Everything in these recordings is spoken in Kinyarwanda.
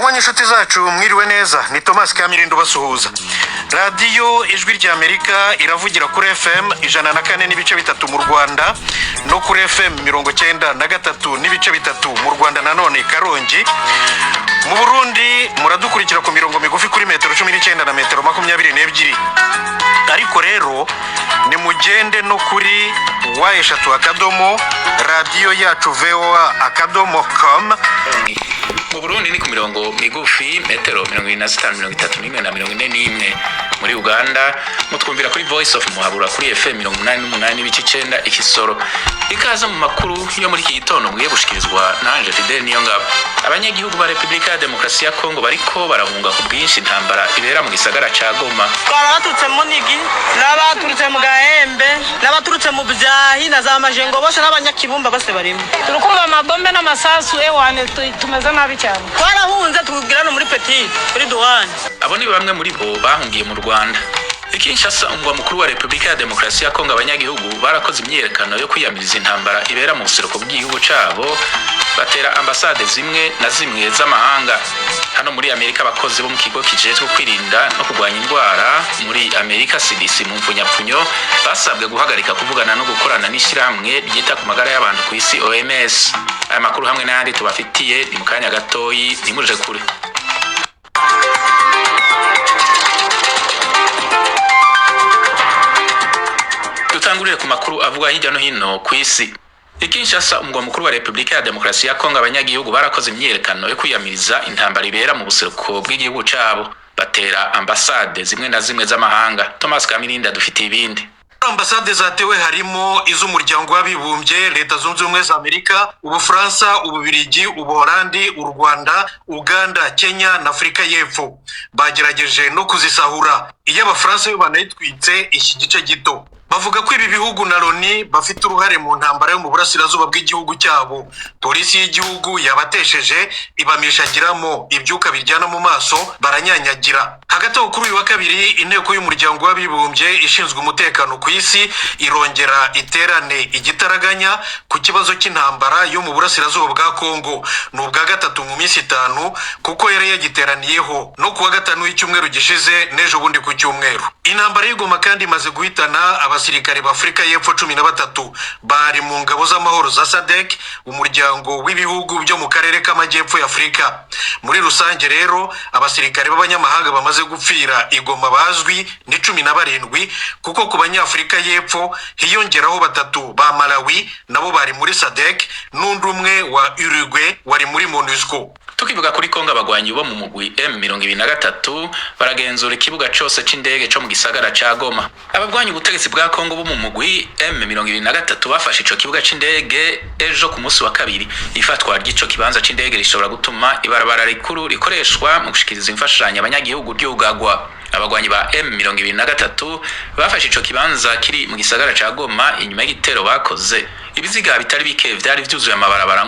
banywanyi inshuti zacu mwiriwe neza, ni Thomas Kamirindo basuhuza. Radio Ijwi rya Amerika iravugira kuri FM 104 n'ibice bitatu mu Rwanda no kuri FM 93 n'ibice bitatu mu Rwanda nanone Karongi. Mu Burundi muradukurikira ku mirongo migufi kuri metero 19 na metero 22. Ariko rero ni mugende no kuri eshatu akadomo radio yacu voa.com. Mu Burundi ni ku mirongo migufi metero 25 31 na 41. Muri Uganda mutwumvira kuri Voice of Muhabura kuri FM 88 n'ibice 9 Ikisoro. Ikaza mu makuru yo muri iki gitondo mwiye gushikirizwa nanje Fidel Niyongabo. Abanyagihugu ba Republika ya Demokarasi ya Kongo bariko barahunga ku bwinshi intambara ibera mu gisagara ca Goma. Baraturutse mu Nigi, n'abaturutse mu Gahembe, n'abaturutse mu Byahi na za Majengo bose n'abanyakibumba bose barimo. Turukumva amabombe n'amasasu ewane tumeze nabi cyane. Twarahunze tugira no muri Petit, kuri Douane. Abo ni bamwe muri bo bahungiye mu Rwanda. Kinshasa umugwa mukuru wa Republika ya Demokarasi ya Kongo, abanyagihugu barakoze imyiyerekano yo kwiyamiriza intambara ibera mu buseruko bw'igihugu cabo, batera ambasade zimwe na zimwe z'amahanga. Hano muri Amerika abakozi bo mu kigo kijejwe kwirinda no kurwanya indwara muri Amerika CDC mu mfunyapfunyo basabwe guhagarika kuvugana no gukorana n'ishyirahamwe ryita ku magara y'abantu ku isi OMS. Aya makuru hamwe n'ayandi tubafitiye ni mu kanya gatoyi, ntimuje kure. Tutangurire ku makuru avuga hirya no hino ku isi. Kinshasa umugwa mukuru wa Republika ya Demokarasi ya Kongo, abanyagihugu barakoze imyiyerekano yo kwiyamiriza intambara ibera mu buseruko bw'igihugu cabo, batera ambasade zimwe na zimwe z'amahanga. Thomas Kamirinda dufitiye ibindi. Ambasade zatewe harimo iz'umuryango w'abibumbye, Leta Zunze Ubumwe za Amerika, Ubufaransa, Ububirigi, Ubuholandi, u Rwanda, Uganda, Kenya na Afrika y'Epfo. Bagerageje no kuzisahura. Iyo Abafaransa bo banayitwitse iki gice gito. Bavuga ko ibi bihugu na Loni bafite uruhare mu ntambara yo mu burasirazuba bw'igihugu cyabo. Polisi y'igihugu yabatesheje ibamishagiramo ibyuka biryana mu maso, baranyanyagira. Hagati aho kuri uyu wa kabiri inteko y'umuryango w'abibumbye ishinzwe umutekano ku isi irongera iterane igitaraganya ku kibazo cy'intambara yo mu burasirazuba bwa Kongo. N'ubwa gatatu mu minsi 5 kuko yari yagiteraniyeho no kuwa gatanu w'icyumweru gishize n'ejo bundi ku cyumweru. Intambara y'Igoma kandi imaze guhitana abasirikare ba Afrika y'Epfo 13 bari mu ngabo z'amahoro za SADC, umuryango w'ibihugu byo mu karere k'amajyepfo ya Afrika. Muri rusange rero abasirikare b'abanyamahanga bamaze gupfira Igoma bazwi ni 17, kuko ku banyafrika y'Epfo hiyongeraho 3 ba Malawi nabo bari muri SADC, n'undi umwe wa Uruguay wari muri MONUSCO. Tukivuga kuri Kongo, abagwanyi bo mu mugwi M23 baragenzura ikibuga cyose c'indege cyo mu gisagara ca Goma. Abagwanyi ubutegetsi bwa Kongo bo mu mugwi M23 bafashe ico kibuga c'indege ejo ku munsi wa kabiri. Ifatwa ry'ico kibanza c'indege rishobora gutuma ibarabara rikuru rikoreshwa mu gushikiriza imfashanyo abanyagihugu ryugagwa. Abagwanyi ba M23 bafashe ico kibanza kiri mu gisagara ca Goma inyuma y'igitero bakoze. Ibiziga bitari bike vyari vyuzuye amabarabara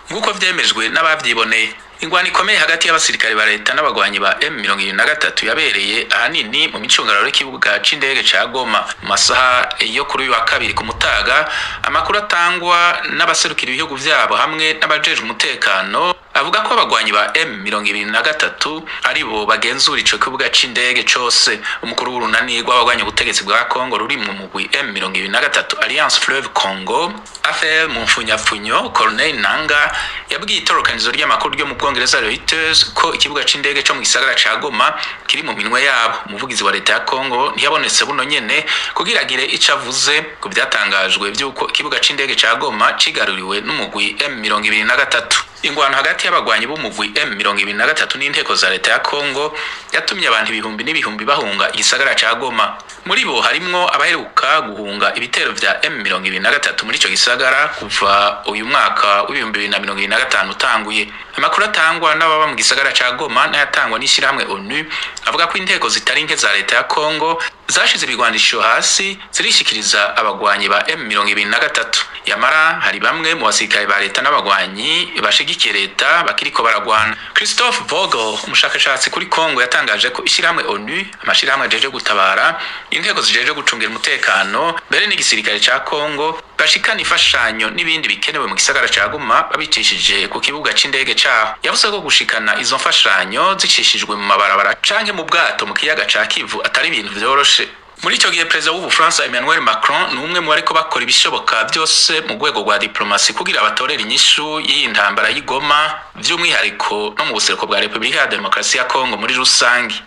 nk'uko vyemejwe n'abavyiboneye. Ingwani ikomeye hagati y'abasirikare ba leta n'abagwanyi ba M23 yabereye ahanini mu micungararo y'ikibuga c'indege ca Goma mu masaha yo kuri uyu wa kabiri ku mutaga. Amakuru atangwa n'abaserukira ibihugu vyabo hamwe n'abajejwe umutekano avuga ko abagwanyi ba M23 ari bo bagenzura ico kibuga c'indege cose. Umukuru w'urunani rw'abagwanyi ubutegetsi bwa Kongo ruri mu mugwi M23 Alliance Fleuve Congo affaire mu mfunyapfunyo, Colonel Nanga yabwiye itorokanizo ry'amakuru ryo mu Bwongereza Reuters ko ikibuga c'indege cyo mu gisagara ca Goma kiri mu minwe yabo. Umuvugizi wa leta ya Kongo ntiyabonetse buno nyene kugiragire icavuze ku byatangajwe by'uko ikibuga c'indege ca Goma cigaruriwe n'umugwi M23. Ingwano hagati y'abagwanyi b'umugwi M23 n'inteko za leta ya Kongo yatumye abantu ibihumbi n'ibihumbi bahunga igisagara ca Goma. Muri bo harimwo abaheruka guhunga ibitero vya M23 muri ico gisagara kuva uyu mwaka w'2025 utanguye. Amakuru atangwa n'ababa mu gisagara ca Goma n'ayatangwa n'ishyirahamwe ONU avuga ko inteko zitari nke za leta ya Kongo zashize ibigwanisho hasi zirishikiriza abagwanyi ba M23. Yamara hari bamwe mu basirikare ba leta n'abagwanyi bashigikiye leta bakiriko baragwana. Christophe Vogel, umushakashatsi kuri Kongo, yatangaje ko ishyirahamwe ONU, amashirahamwe ajeje gutabara, inteko zijeje gucungira umutekano mbere n'igisirikare ca Kongo bashikana ifashanyo n'ibindi bikenewe mu gisagara ca Goma babicishije ku kibuga c'indege caho. Yavuze ko gushikana izo mfashanyo zicishijwe mu mabarabara canke mu bwato mu kiyaga ca Kivu atari ibintu vyoroshe. Muri ico gihe perezida w'Ubufaransa Emmanuel Macron numwe mu bariko bakora ibishoboka byose mu rwego rwa diplomasi kugira abatorera inyishu y'intambara y'Igoma by'umwihariko no mu buseruko bwa Republika ya Demokarasi ya Kongo muri rusangi.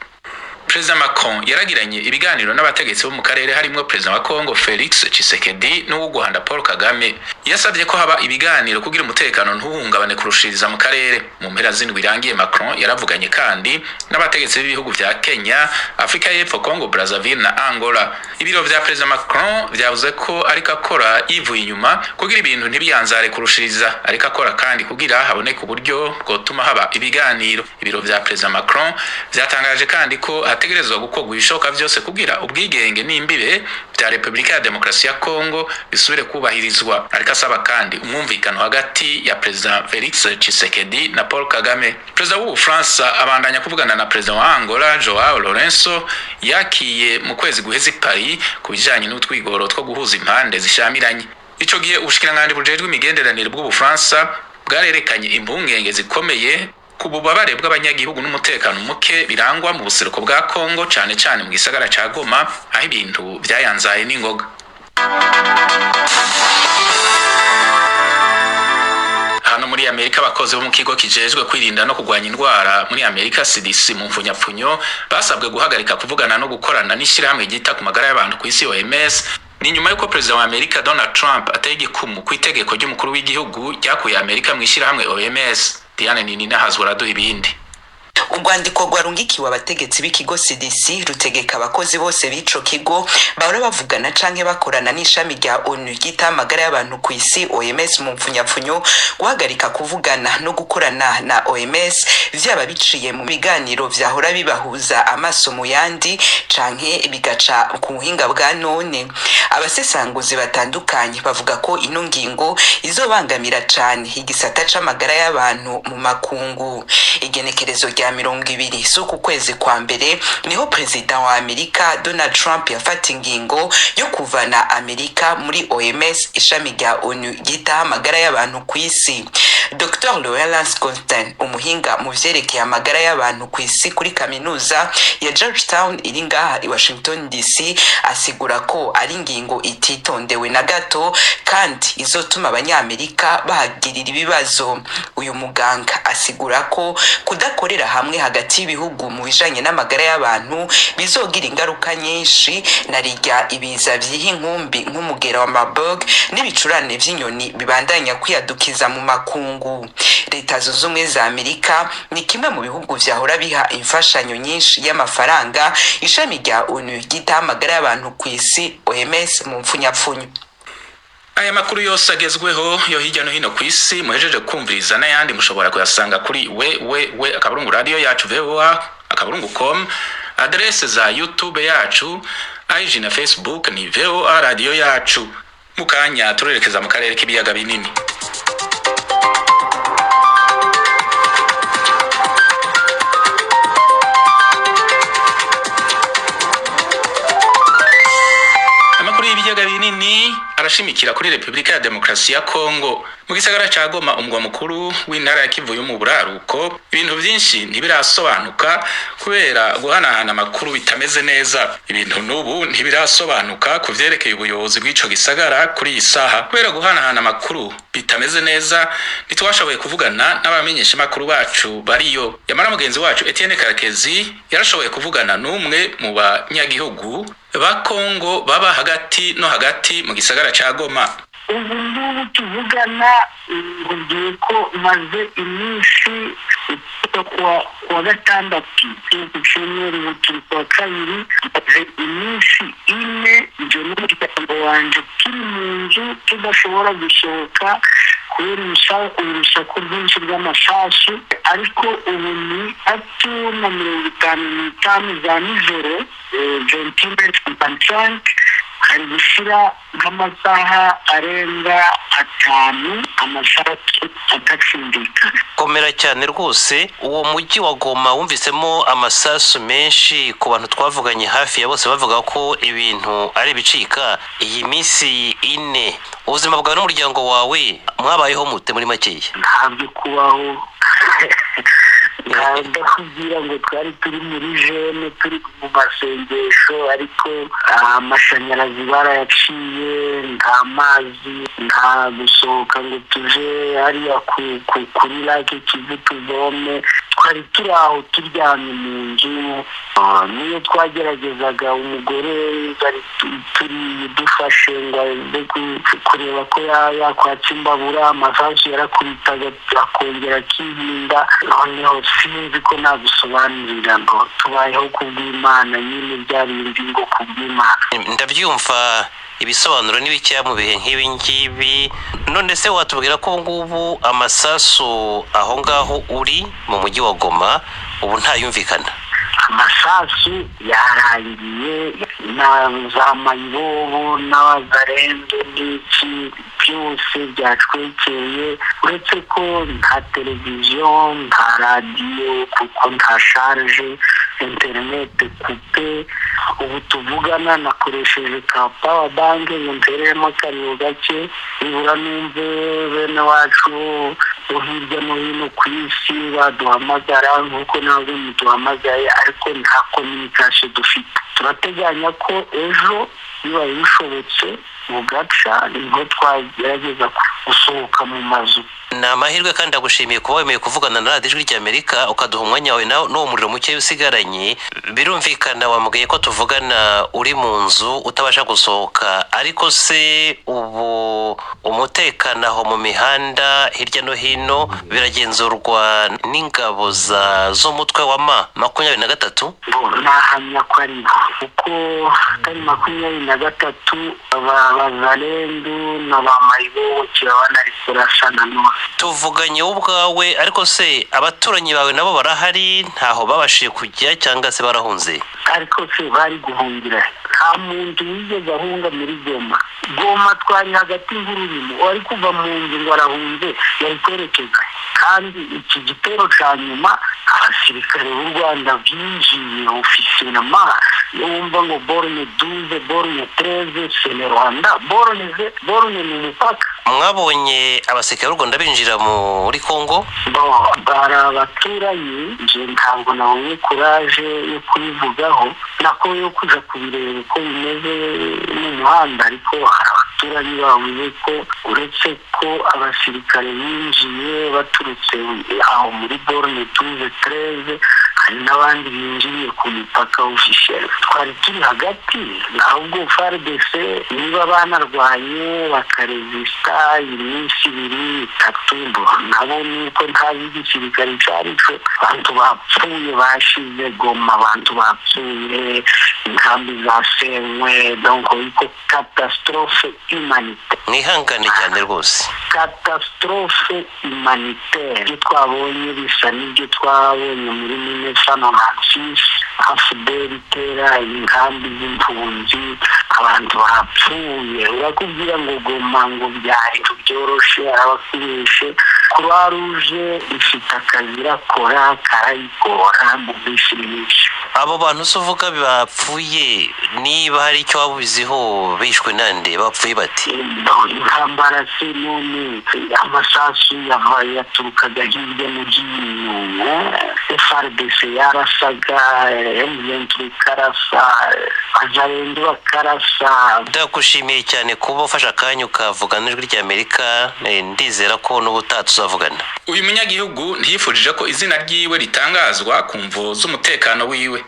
Perezida Macron yaragiranye ibiganiro n'abategetsi bo mu karere harimo perezida wa Kongo Felix Tshisekedi n'uw'u Rwanda Paul Kagame. Yasabye ko haba ibiganiro kugira umutekano ntuhungabane kurushiriza mu karere. Mu mpera z'indwi irangiye Macron yaravuganye kandi n'abategetsi b'ibihugu vya Kenya, Afrika y'Epfo, Congo Brazzaville na Angola. Ibiro vya perezida Macron vyavuze ko ariko akora yivuye inyuma kugira ibintu ntibiyanzare kurushiriza, ariko akora kandi kugira haboneke uburyo bwotuma haba ibiganiro. Ibiro vya perezida Macron vyatangaje kandi ko hategerezwa gukorwa ibishoboka vyose kugira ubwigenge n'imbibe vya Republika ya Demokarasi ya Kongo bisubire kubahirizwa. Ariko asaba kandi umwumvikano hagati ya perezida Felix Tshisekedi na Paul Kagame. Perezida w'Ubufaransa abandanya kuvugana na perezida wa Angola Joao Lourenço yakiye mu kwezi guheze Paris kubijanye n'utwigoro two guhuza impande zishamiranye. Ico gihe ubushikiranganji bujejwe imigenderanire bw'Ubufaransa bwarerekanye impungenge zikomeye ku bubabare bw'abanyagihugu n'umutekano muke birangwa mu buseruko bwa Kongo cane cane mu gisagara ca Goma aho ibintu vyayanzaye n'ingoga. Hano muri Amerika abakozi bo mu kigo kijejwe kwirinda no kugwanya indwara muri Amerika CDC mu mfunyapfunyo basabwe guhagarika kuvugana no gukorana n'ishirahamwe ryita ku magara y'abantu ku isi OMS ni nyuma yuko perezida wa Amerika Donald Trump ateye igikumu ku itegeko ry'umukuru w'igihugu ryakuye Amerika mu ishirahamwe OMS. Diane Nini hazura duha ibindi. Urwandiko rwarungikiwe abategetsi b'ikigo CDC rutegeka abakozi bose b'ico kigo bahora bavugana canke bakorana n'ishami rya ONU ryita amagara y'abantu ku isi OMS mu mfunyapfunyo guhagarika kuvugana no gukorana na OMS vyaba biciye mu biganiro vyahora bibahuza amaso mu yandi canke bigaca ku buhinga bwa none. Abasesanguzi batandukanye bavuga ko ino ngingo izobangamira cane igisata c'amagara y'abantu mu makungu. Igenekerezo rya 20 z'uku kwezi kwa mbere niho perezida wa Amerika Donald Trump yafata ingingo yo kuvana Amerika muri OMS ishami rya ONU ryita amagara y'abantu ku isi. Dr. Lawrence Constant umuhinga mu vyerekeye amagara y'abantu ku isi kuri kaminuza ya Georgetown iri ngaha i Washington DC asigura ko ari ingingo ititondewe na gato kandi izotuma abanyamerika bahagirira ibibazo. Uyu muganga asigura ko kudakorera hamwe hagati y'ibihugu mu bijanye n'amagara y'abantu bizogira ingaruka nyinshi narirya ibiza vy'inkumbi nk'umugera wa Marburg n'ibicurane vy'inyoni bibandanya kwiyadukiza mu makungu. Leta Zunze Ubumwe za Amerika ni kimwe mu bihugu vyahora biha imfashanyo nyinshi y'amafaranga ishami rya ONU ryita amagara y'abantu ku isi OMS mu mfunyapfunyo. Aya makuru yose agezweho yo hirya no hino ku isi muhejeje kumviriza n'ayandi mushobora kuyasanga kuri akaburungu radio yacu VOA.com, adresse za YouTube yacu, IG na Facebook ni VOA radio yacu. Mukanya turerekeza mu karere k'ibiyaga binini. Ibiyaga binini arashimikira kuri Republika ya Demokarasi ya Kongo. Mu gisagara ca Goma umugwa mukuru w'intara ya Kivu yo mu buraruko ibintu vyinshi ntibirasobanuka kubera guhanahana amakuru bitameze neza. Ibintu n'ubu ntibirasobanuka kuvyerekeye ubuyobozi bw'ico gisagara kuri isaha kubera guhanahana amakuru bitameze neza. Ntitwashoboye kuvugana n'abamenyesha makuru bacu bariyo. Yamara mugenzi wacu Etienne Karekezi yarashoboye kuvugana n'umwe mu banyagihugu ba Kongo baba hagati no hagati mu gisagara ca Goma. Ubu ngubu tuvugana ngiye ko maze iminsi kuwa gatandatu ku cyumweru kwa kabiri maze iminsi ine nje n'umuryango wanje turi mu nzu tudashobora gusohoka kubera urusaku rwinshi rw'amasasu, ariko ubu ni atu na 55 za nijoro 21:55 hari gushira nk'amasaha arenga 5 amasasu atacindika. Komera cyane rwose. Uwo mujyi wa Goma wumvisemo amasasu menshi, ku bantu twavuganye hafi ya bose bavuga ko ibintu ari bicika. Iyi minsi 4 ubuzima bwawe n'umuryango wawe mwabayeho mute muri makeya? Ntabyo kubaho ntabwo kugira ngo twari turi muri jene turi mu masengesho, ariko amashanyarazi barayaciye, nta mazi, nta gusohoka ngo tuje hariya kuri lake Kivu tuvome. Twari turi aho turyamye mu nzu, niyo twageragezaga umugore bari turi dufashe ngo aze kureba ko yakwatsa imbabura, amasasu yarakubitaga akongera akihinda. Noneho sinzi ko nagusobanurira ngo tubayeho kubw'Imana, nyine byarindi ngo kubw'Imana. Ndabyumva ibisobanuro n'ibicya mu bihe nk'ibi ngibi. None se watubwira ko ngubu amasasu aho ngaho uri mu mujyi wa Goma ubu ntayumvikana? Amasasu yarangiye, na za mayibobo n'abazarendo n'iki byose byacwekeye, uretse ko nta televiziyo, nta radiyo, kuko nta sharje, interinete kupe. Ubu tuvugana nakoresheje ka power bank ngo ntereremo akariro gake, nibura numve bene wacu hirya no hino ku isi baduhamagara nk'uko ntabwo muduhamagaye, ariko nta communication dufite. Turateganya ko ejo bibaye bishobotse mu gaca niho twagerageza gusohoka mu mazu. Ni amahirwe kandi ndagushimiye kuba wemeye kuvugana na radiyo Ijwi ry'Amerika ukaduha umwanya wawe n'uwo muriro muke usigaranye. Birumvikana wambwiye ko tuvugana uri mu nzu utabasha gusohoka, ariko se ubu umutekano aho mu mihanda hirya no hino biragenzurwa n'ingabo z'umutwe wa M23? Nahamya ko ari kuko ari 23 abazalendo n'abamayibobo kirabana ari kurasana no. Tuvuganye ubwawe, ariko se abaturanyi bawe nabo barahari, ntaho babashije kujya cyangwa se barahunze? Ariko se bari guhungira, nta muntu wigeze ahunga muri Goma twari hagati y'ururimo, wari kuva mu nzu ngo arahunze yari kwerekeza. Kandi iki gitero cya nyuma abasirikare b'u Rwanda byinjiye ofisiyelema, yumva ngo borone 12 borone 13 c'est Rwanda, borone ni umupaka. Mwabonye abasirikare b'u Rwanda binjira muri Kongo? Bari abaturanyi, nje ntabwo nabonye kuraje yo kubivugaho, nako yo kuja kubireba uko bimeze mu muhanda, ariko abaturanyi bavuze ko uretse ko abasirikare binjiye baturutse aho muri borone 12-13, hari n'abandi binjiye ku mipaka officiel. Twari turi hagati, ahubwo FARDC niba banarwanye bakaresista iminsi 2-3, nabo niko ntazi igisirikare cyarico. Abantu bapfuye bashize Goma, abantu bapfuye, inkambi zasenywe, donc iko catastrophe humanitaire. Mwihangane cyane rwose. Catastrophe humanitaire twabonye bisa n'ibyo twabonye muri 1996 afudeli itera inkambi z'impunzi, abantu bapfuye. Urakubwira ngo Goma ngo byari byoroshe, abakubeshe. Croix Rouge ifite akazi irakora, karayikora mu bishimisha. Abo bantu uvuga bapfuye, niba hari icyo wabuziho bishwe nande, bapfuye bati? Intambara se none amasasu yaturukaga hirya no hino, FARDC yarasaga, M23 karasa, azarendo bakarasa. Ndakushimiye cyane kuba ufasha akanya ukavugana n'Ijwi ry'Amerika, ndizera ko n'ubutaha tuzavugana. Uyu munyagihugu ntiyifurije ko izina ryiwe ritangazwa ku mvo z'umutekano wiwe.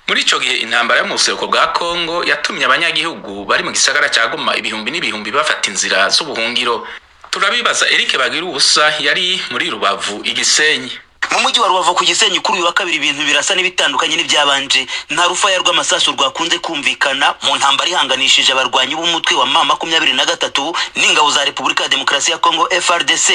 Muri ico gihe intambara yo mu buseruko bwa Kongo yatumye abanyagihugu bari mu gisagara cya Goma ibihumbi n'ibihumbi bafata inzira z'ubuhungiro. Turabibaza Eric Bagirubusa yari muri Rubavu Igisenyi. mu mujyi wa Rubavu ku Gisenyi kuri uyu wa kabiri ibintu birasa n'ibitandukanye n'ibyabanje. Nta rufaya rw'amasasu rwakunze kumvikana mu ntambara ihanganishije abarwanyi b'umutwe wa M23 n'ingabo za Repubulika ya Demokarasi ya Kongo FARDC.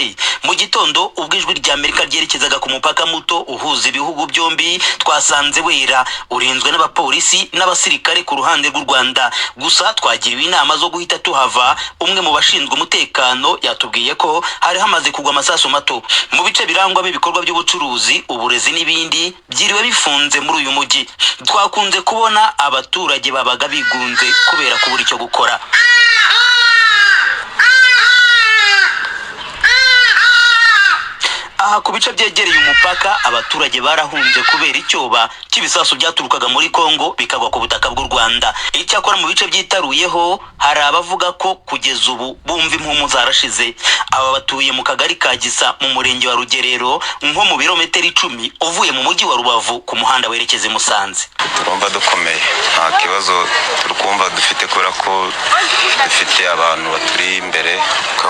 Mu gitondo ubwo ijwi rya Amerika ryerekezaga ku mupaka muto uhuza ibihugu byombi, twasanze wera urinzwe n'abapolisi n'abasirikare ku ruhande rw'u Rwanda. Gusa twagiriwe inama zo guhita tuhava. Umwe mu bashinzwe umutekano yatubwiye ko hari hamaze kugwa amasasu mato. Mu bice birangwamo ibikorwa by'ubucuruzi, uburezi n'ibindi byiriwe bifunze muri uyu mujyi. Twakunze kubona abaturage babaga bigunze kubera kubura icyo gukora. Aha ku bice byegereye umupaka abaturage barahunze kubera icyoba cy'ibisasu byaturukaga muri Kongo bikagwa ku butaka bw'u Rwanda. Icyakora mu bice byitaruyeho hari abavuga ko kugeza ubu bumva impumu zarashize. Aba batuye mu kagari ka Gisa mu murenge wa Rugerero, nko mu birometero 10 uvuye mu mujyi wa Rubavu ku muhanda werekeze Musanze. Turumva dukomeye, nta kibazo turumva dufite kubera ko dufite abantu baturi imbere.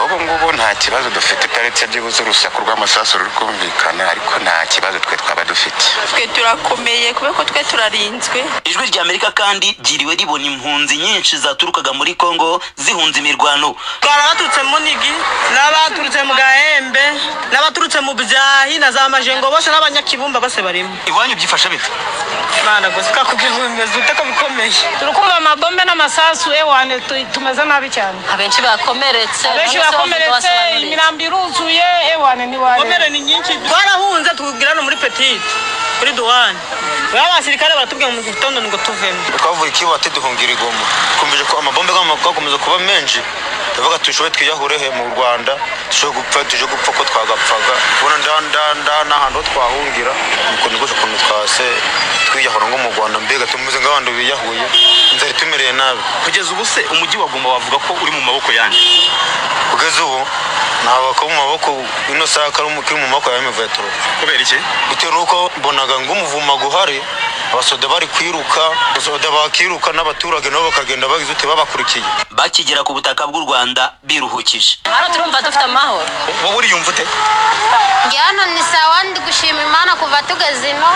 Ubu ngubu nta kibazo dufite taretse by'ubuze urusaku rw'amasasu rukumvikana, ariko nta kibazo twe twaba dufite. Twe turakomeye kubera ko twe turarinzwe. Ijwi rya Amerika kandi ryiriwe ribona impunzi nyinshi zaturukaga muri Kongo zihunze imirwano. Twarabaturutse mu Nigi, n'abaturutse mu Gahembe, n'abaturutse mu Byahi na za Majengo bose n'abanyakibumba bose barimo. Iwanyu byifasha bite? Mana gusika kubimeze uteko bikomeye. Turukumva amabombe n'amasasu ewane tumeze nabi cyane. Abenshi bakomeretse. Imirambi iruzuye ewane ni wale. Komere ni nyinshi. Twarahunze tugira no muri Petit kuri Douane. Abasirikare baratubwiye mu gitondo ngo tuvemo. Twavuye Kiwate duhungira Igoma. Kumbeje ko amabombe gakomeza kuba menshi. Tuvuga tushobe twiyahure he mu Rwanda, tuje gupfa ko twagapfaga. Bona ndanda n'ahandi twahungira. Nuko nigosha kuntu twase twiyahura ngo mu Rwanda mbega tumuze ngabandi biyahuye. Inzara tumereye nabi. Kugeza ubu se umujyi wa Goma bavuga ko uri mu maboko yandi. Kugeza ubu ntabwo ko mu maboko ino saka ari mu maboko ya M23. Kubera iki? Bitewe nuko mbonaga ngo umuvuma guhari, abasoda bari kwiruka, abasoda bakiruka n'abaturage nabo bakagenda bagize ute babakurikiye. Bakigera ku butaka bw'u Rwanda biruhukije. Hano turumva dufite amahoro. Wowe uri yumva ute? Njyana ni sawa ndi gushima Imana kuva tugeze ino.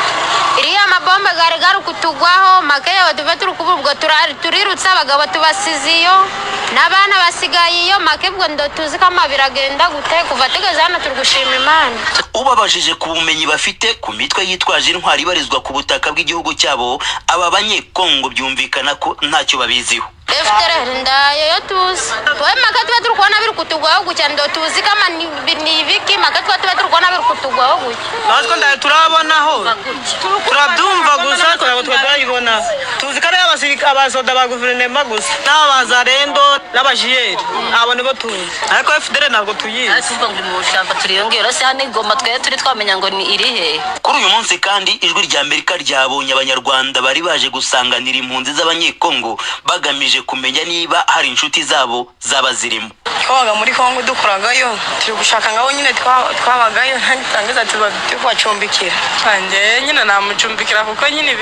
Iriya mabombe gari kutugwaho makeyo tuve turi kububwo turirutse abagabo tubasiziyo n'abana basigaye iyo makebwo ndo tuzi kama biragenda gute kuva tugeze hano turi gushima Imana. Ubabajije ku bumenyi bafite ku mitwe yitwaje intwari ibarizwa ku butaka bw'igihugu cyabo, aba banyekongo byumvikana ko ntacyo babiziho. FDLR ndayo yo tuzi. Twe maka tuba turi kubona biri kutugwaho gutya ndo tuzi kama ni ibiki maka tuba turi kubona biri kutugwaho gutya. Natwe ndayo turabonaho. Turabyumva gusa turabona. Tuzi kare abasoda ba guverinoma gusa. N'abazarendo n'abajiyeri. Abo nibo tuzi. Ariko FDLR ntabwo tuyizi. Asubwo ngo mu shamba turiyongera se hano Igoma twe turi twamenya ngo ni irihe. Kuri uyu munsi kandi ijwi rya Amerika ryabonye abanyarwanda bari baje gusanganira impunzi z'abanyekongo bagamije kumenya niba hari inshuti zabo zaba zirimo. Twabaga muri Kongo dukoragayo turi gushaka ngabo nyine twabagayo ntangiza tubacumbikira. Kanje nyine namucumbikira kuko nyine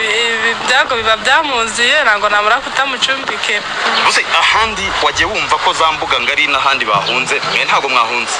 byago biba byamuziye ntango namura kutamucumbike. Bose ahandi wagiye wumva ko zambuga ngari n'ahandi bahunze, mwe ntago mwahunze?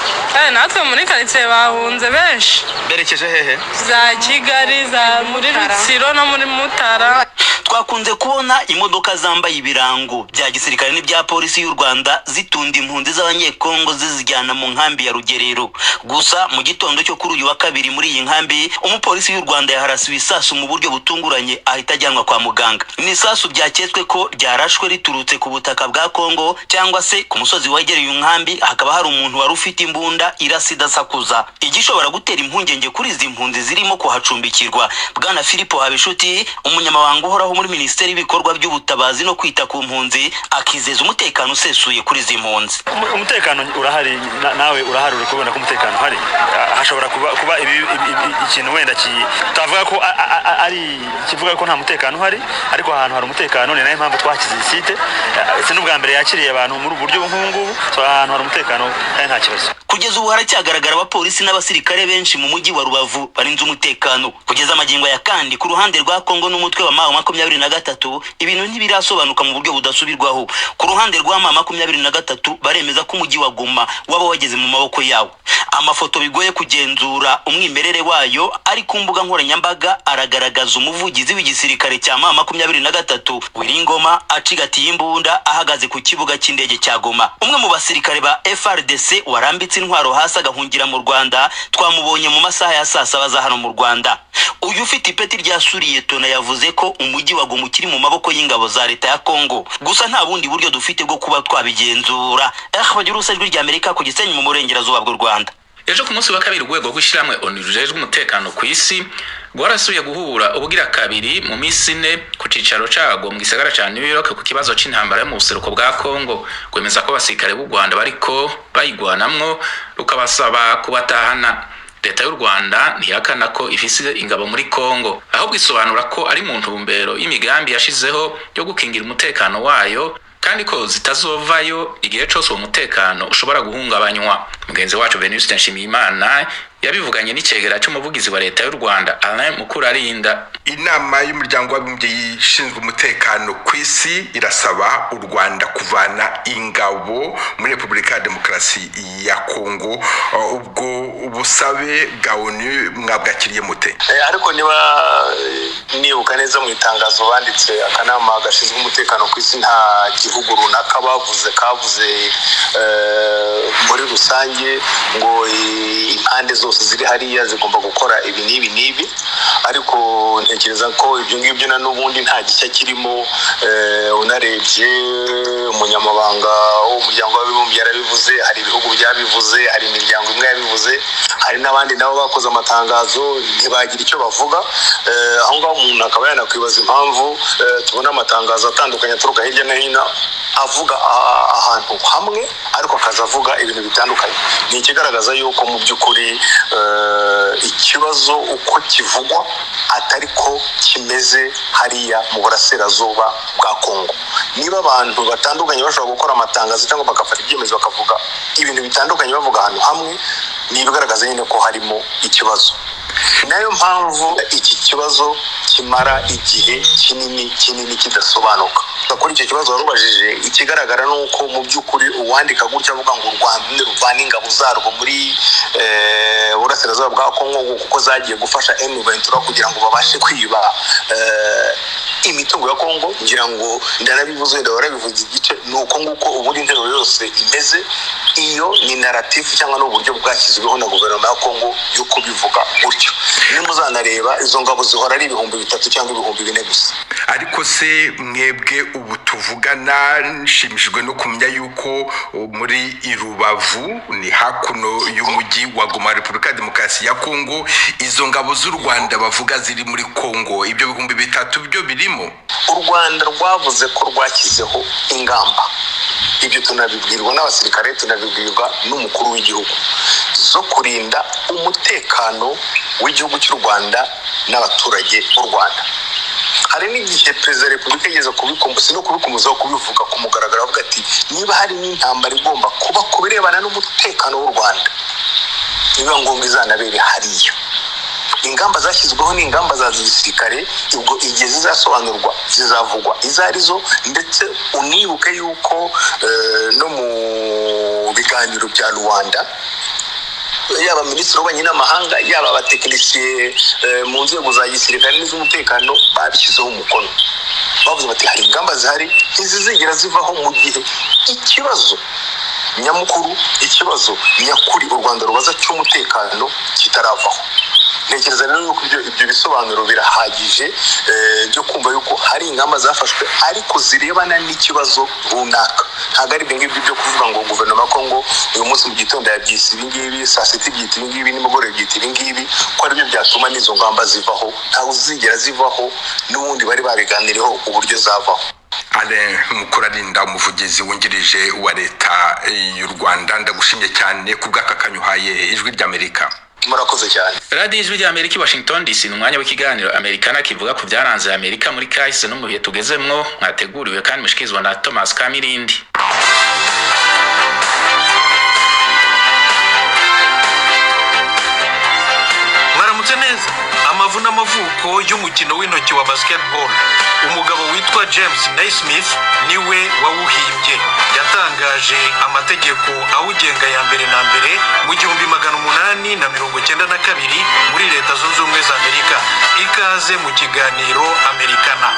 Natwe muri quartier bahunze benshi. Berekeje hehe? Za Kigali, za muri Rutsiro no muri Mutara. Twakunze kubona imodoka zambaye ibirango bya gisirikare n'ibya polisi y'u Rwanda zitunda impunzi z'abanyekongo zizijyana mu nkambi ya Rugerero. Gusa mu gitondo cyo kuri uyu wa kabiri muri iyi nkambi umupolisi y'u Rwanda yaharasiwe isasu mu buryo butunguranye ahita ajyanwa kwa muganga. Ni isasu byaketswe ko ryarashwe riturutse ku butaka bwa Kongo cyangwa se ku musozi wegereye inkambi, hakaba hari umuntu wari ufite imbunda irasa idasakuza. Igishobora gutera impungenge kuri izi mpunzi zirimo kuhacumbikirwa. Bwana Philipo Habishuti umunyamabanga uhoraho muri Minisiteri y'ibikorwa by'ubutabazi no kwita ku mpunzi akizeza umutekano usesuye kuri izi mpunzi. Umutekano urahari, nawe urahari, uri kubona ko umutekano hari. Hashobora kuba ikintu wenda tavuga ko ari kivuga ko nta mutekano uhari, ariko ahantu hari umutekano ni nayo mpamvu twakize site. Se n'ubwa mbere yakiriye abantu muri uburyo nk'ubu ngubu, so ahantu hari umutekano kandi nta kibazo. kugeza ubu haracyagaragara abapolisi n'abasirikare benshi mu mujyi wa Rubavu barinze umutekano. Kugeza amagingo ya kandi ku ruhande rwa Kongo n'umutwe wa M23 ibintu ntibirasobanuka mu buryo budasubirwaho. Ku ruhande rwa M23 baremeza ko umujyi wa Goma waba wageze mu maboko yawo. Amafoto bigoye kugenzura umwimerere wayo ari ku mbuga nkoranyambaga aragaragaza umuvugizi w'igisirikare cya M23 Wiringoma acigatiye imbunda ahagaze ku kibuga cy'indege cya Goma. Umwe mu basirikare ba FRDC warambitse intwaro hasi agahungira mu Rwanda twamubonye mu masaha ya saa saba za hano mu Rwanda. Uyu ufite ipeti rya Suriyetona yavuze ko umujyi wa Goma ukiri mu maboko y'ingabo za leta ya Kongo. Gusa nta bundi buryo dufite bwo kuba twabigenzura. Bagira usajwi rya Amerika ku Gisenyi mu burengerazuba bw'u Rwanda. Ejo ku munsi wa kabiri urwego rw'ishyirahamwe ONU rujejwe umutekano ku isi rwarasubiye guhura ubugira kabiri mu minsi ine ku cicaro cago mu gisagara ca New York ku kibazo c'intambara yo mu buseruko bwa Kongo, kwemeza ko abasirikare b'u Rwanda bariko bayigwanamwo rukabasaba kubatahana. Leta y'u Rwanda ntihakana ko ifise ingabo muri Kongo, ahubwo isobanura ko ari mu ntumbero y'imigambi yashizeho yo gukingira umutekano wayo kandi ko zitazovayo igihe cyose uwo mutekano ushobora guhungabanywa. Mugenzi wacu Venuste Nshimiyimana yabivuganye n'icegera cy'umuvugizi wa leta y'u Rwanda Alain Mukurarinda. Inama y'umuryango w'abibumbye ishinzwe umutekano ku isi irasaba u Rwanda kuvana ingabo muri Repubulika ya Demokarasi ya Kongo. Ubwo ubusabe bwa ONU mwabwakiriye mute? Ariko nibuka neza mu itangazo banditse akanama gashinzwe umutekano ku isi nta gihugu runaka kavuze muri rusange ngo impande zose ziri hariya zigomba gukora ibi n'ibi, ariko ntekereza ko ibyo ngibyo na n'ubundi nta gishya kirimo. Unarebye umunyamabanga w'umuryango w'abibumbye yarabivuze, hari ibihugu byabivuze, hari imiryango imwe yabivuze, hari n'abandi nabo bakoze amatangazo ntibagira icyo bavuga. Aho ngaho umuntu akaba yanakwibaza impamvu tubona amatangazo atandukanye aturuka hirya no hino avuga ahantu hamwe ariko akazavuga ibintu bitandukanye. Ni ikigaragaza yuko mu by'ukuri ikibazo uko kivugwa atari ko kimeze hariya mu burasirazuba bwa Kongo. Niba abantu batandukanye bashobora gukora amatangazo cyangwa bagafata ibyemezo bakavuga ibintu bitandukanye bavuga ahantu hamwe, ni ibigaragaza nyine ko harimo ikibazo. Nayo mpamvu iki kibazo kimara igihe kinini kidasobanuka. Kuri icyo kibazo warubajije, ikigaragara nuko mu by'ukuri uwandika gutya avuga ngo u Rwanda ruvana ingabo zarwo muri burasirazuba bwa Kongo kuko zagiye gufasha M23 kugira ngo babashe kwiba imitungo ya Kongo, ngira ngo ndanabivuze warabivuze igice nuko nguko ubundi intero yose imeze. Iyo ni narrative cyangwa n'uburyo bwashyizweho na guverinoma ya Kongo yo kubivuga gutyo. Nimuzanareba izo ngabo zihora ari 3,000 cyangwa 4,000 gusa. Ariko se mwebwe ubu tuvugana nshimishijwe no kumenya yuko muri Rubavu ni hakuno y'umujyi wa Goma, Repubulika ya Demokarasi ya Kongo, izo ngabo z'u Rwanda bavuga ziri muri Kongo, ibyo 3,000 byo birimo. U Rwanda rwavuze ko rwakizeho ingamba, ibyo tunabibwirwa n'abasirikare, tunabibwirwa n'umukuru w'igihugu, zo kurinda umutekano w'igihugu cy'u Rwanda n'abaturage b'u Rwanda. Hari n'igihe Perezida wa Repubulika yigeze kubikomozaho kubivuga ku mugaragaro avuga ati niba hari n'intambara igomba kuba ku birebana n'umutekano w'u Rwanda, niba ngombwa izanabere hariya. Ingamba zashyizweho ni ingamba za gisirikare, ubwo igihe zizasobanurwa zizavugwa izo arizo, ndetse unibuke yuko no mu biganiro bya Rwanda yaba minisitiri w'ububanyi n'amahanga yaba abatekinisiye mu nzego za gisirikare n'iz'umutekano babishyizeho umukono, bavuze bati hari ingamba zihari ntizizigera zivaho mu gihe ikibazo nyamukuru, ikibazo nyakuri u Rwanda rubaza cy'umutekano kitaravaho. Ntekereza rero yuko ibyo bisobanuro birahagije byo kumva yuko hari ingamba zafashwe ariko zirebana n'ikibazo runaka. Ntabwo ari ibingibi byo kuvuga ngo guverinoma ya Kongo uyu munsi mu gitondo yabyise ibingibi, saa sita ibyita ibingibi, nimugoroba ibyita ibingibi, ko aribyo byatuma n'izo ngamba zivaho. Ntabwo zigera zivaho, n'ubundi bari babiganiriyeho uburyo zavaho. Alain Mukurarinda, umuvugizi wungirije wa leta y'u Rwanda, ndagushimye cyane ku bw'akakanyuhaye Ijwi ry'Amerika. Murakoze cyane. Radio Ijwi ry'Amerika i Washington DC, n'umwanya w'ikiganiro Americana kivuga ku byaranze Amerika muri kahise no mu bihe tugezemwo, mwateguriwe kandi mushikizwa na Thomas Kamirindi. neza. Amavu n'amavuko y'umukino w'intoki wa basketball, umugabo witwa James Naismith niwe wawuhimbye. Yatangaje amategeko awugenga ya mbere na mbere mu 1892 muri Leta Zunze Ubumwe za Amerika. Ikaze mu kiganiro Americana.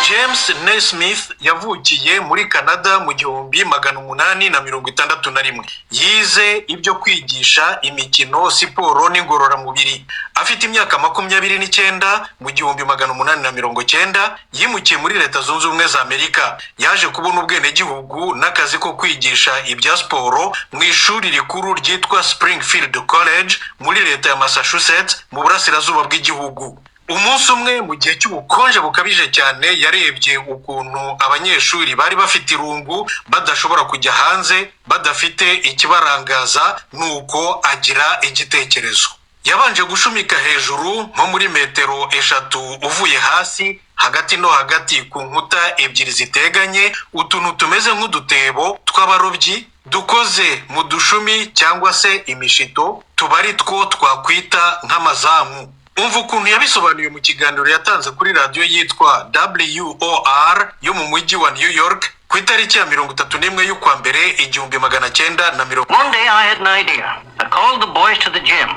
James Naismith yavukiye muri Canada mu 1861. Yize ibyo kwigisha imikino, siporo n'ingororamubiri. Afite imyaka 29 mu 1890 yimukiye muri Leta Zunze Ubumwe za Amerika. Yaje kubona ubwenegihugu n'akazi ko kwigisha ibya siporo mu ishuri rikuru ryitwa Springfield College muri Leta ya Massachusetts mu burasirazuba bw'igihugu. Umunsi umwe mu gihe cy'ubukonje bukabije cyane yarebye ukuntu abanyeshuri bari bafite irungu badashobora kujya hanze badafite ikibarangaza, nuko agira igitekerezo. Yabanje gushumika hejuru nko muri metero 3 uvuye hasi, hagati no hagati ku nkuta ebyiri ziteganye, utuntu tumeze nk'udutebo tw'abarobyi dukoze mu dushumi cyangwa se imishito, tubari two twakwita nk'amazamu. Umva ukuntu yabisobanuye mu kiganiro yatanze kuri radio yitwa WOR yo mu mujyi wa New York ku itariki ya 31 y'ukwa mbere 1900. One day I had an idea. I called the boys to the gym,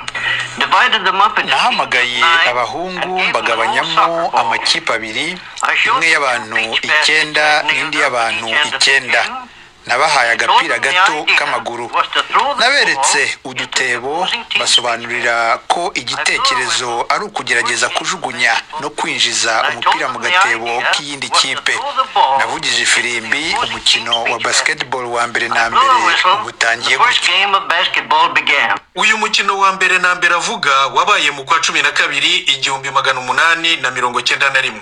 divided them up into nahamagaye abahungu mbagabanyamo amakipe abiri, imwe y'abantu 9 n'indi y'abantu 9. Nabahaye agapira gato k'amaguru, naberetse udutebo, basobanurira ko igitekerezo ari ukugerageza kujugunya no kwinjiza umupira mu gatebo k'iyindi kipe. Navugije ifirimbi, umukino wa basketball wa mbere na mbere ubutangiye gutyo. Uyu mukino wa mbere na mbere avuga wabaye mu kwa 12 1891.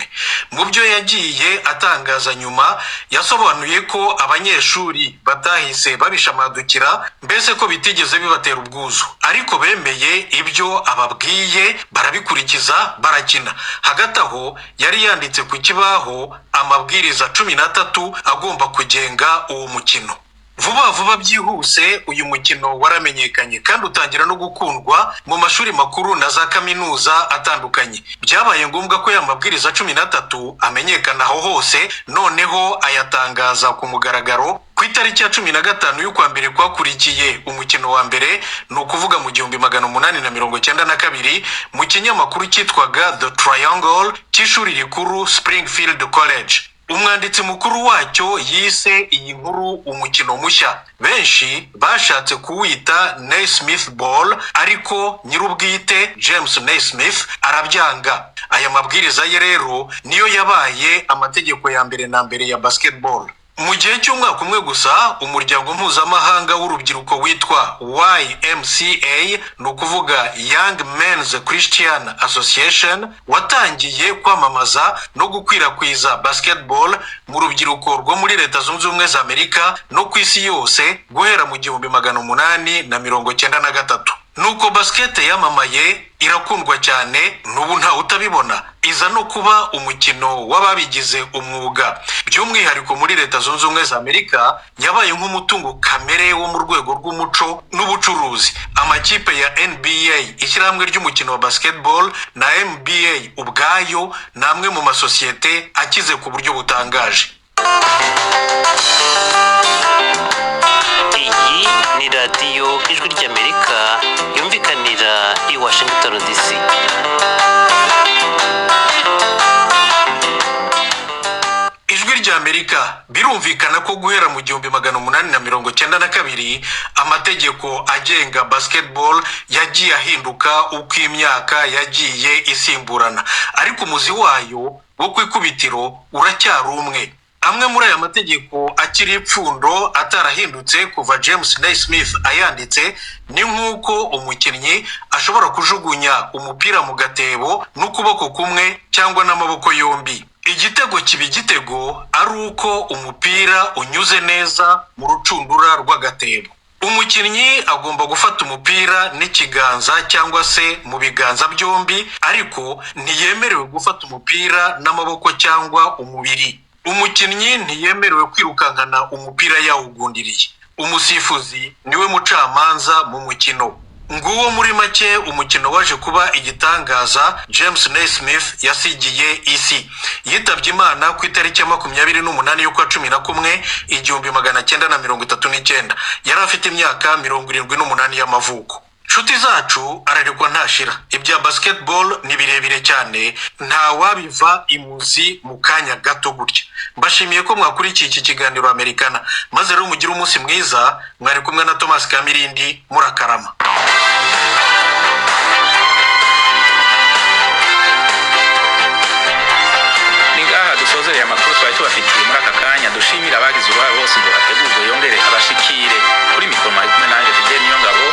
Mu byo yagiye atangaza nyuma, yasobanuye ko abanyeshuri batahise babishamadukira, mbese ko bitigeze bibatera ubwuzu, ariko bemeye ibyo ababwiye, barabikurikiza, barakina. Hagati aho yari yanditse ku kibaho amabwiriza 13 agomba kugenga uwo mukino. Vuba byihuse uyu mukino waramenyekanye kandi utangira no gukundwa mu mashuri makuru na za kaminuza atandukanye. Byabaye ngombwa ko ya mabwiriza 13 amenyekana aho hose, noneho ayatangaza ku mugaragaro ku itariki ya 15 y'ukwa mbere kwakurikiye umukino wa mbere, no kuvuga mu 1892 mu kinyamakuru cyitwaga The Triangle cy'ishuri rikuru Springfield College. Umwanditsi mukuru wacyo yise iyi nkuru umukino mushya. Benshi bashatse kuwita Naismith Ball, ariko nyirubwite James Naismith arabyanga. Aya mabwiriza ye rero niyo yabaye amategeko ya mbere na mbere ya basketball. Mu gihe cy'umwaka umwe gusa, umuryango mpuzamahanga w'urubyiruko witwa YMCA, no kuvuga Young Men's Christian Association, watangiye kwamamaza no gukwirakwiza basketball mu rubyiruko rwo muri Leta Zunze Ubumwe za Amerika no ku isi yose guhera mu 1893. Nuko basket yamamaye, irakundwa cyane, n'ubu nta utabibona. Iza no kuba umukino w'ababigize umwuga. By'umwihariko muri Leta Zunze Ubumwe za Amerika yabaye nk'umutungo kamere wo mu rwego rw'umuco n'ubucuruzi. Amakipe ya NBA, ishyirahamwe ry'umukino wa basketball, na NBA ubwayo namwe mu masosiyete akize ku buryo butangaje. Iyi ni radiyo Ijwi ry'Amerika yumvikanira i Washington DC. Ijwi ry'Amerika birumvikana ko guhera mu 1892 amategeko agenga basketball yagiye ahinduka uko imyaka yagiye isimburana, ariko umuzi wayo wo kwikubitiro uracyari umwe. Amwe muri aya mategeko akiri ipfundo atarahindutse kuva James Naismith ayanditse, ni nk'uko umukinnyi ashobora kujugunya umupira mu gatebo n'ukuboko kumwe cyangwa n'amaboko yombi. Igitego kiba igitego ari uko umupira unyuze neza mu rucundura rw'agatebo. Umukinnyi agomba gufata umupira n'ikiganza cyangwa se mu biganza byombi, ariko ntiyemerewe gufata umupira n'amaboko cyangwa umubiri. Umukinnyi ntiyemerewe kwirukankana umupira yawugundiriye. umusifuzi niwe mucamanza mu mukino. Nguwo muri make umukino waje kuba igitangaza. James Naismith yasigiye isi, yitabye Imana ku itariki ya 28 y'ukwa 11 1939. Yari afite imyaka 78 y'amavuko. Nshuti zacu ararekwa ntashira. Ibya basketball ni birebire cyane, nta wabiva imuzi mu kanya gato gutya. Mbashimiye ko mwakurikiye iki kiganiro Americana, maze rero mugire umunsi mwiza. Mwari kumwe na Thomas Kamirindi, murakarama. Ningaha dusozereye amakuru twari tubafitiye muri aka kanya. Dushimira abagize uruhare bose ngo bategurwe yongere abashikire. Kuri mikoro mwari kumwe nanjye Fidel Niyongabo.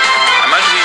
Amajwi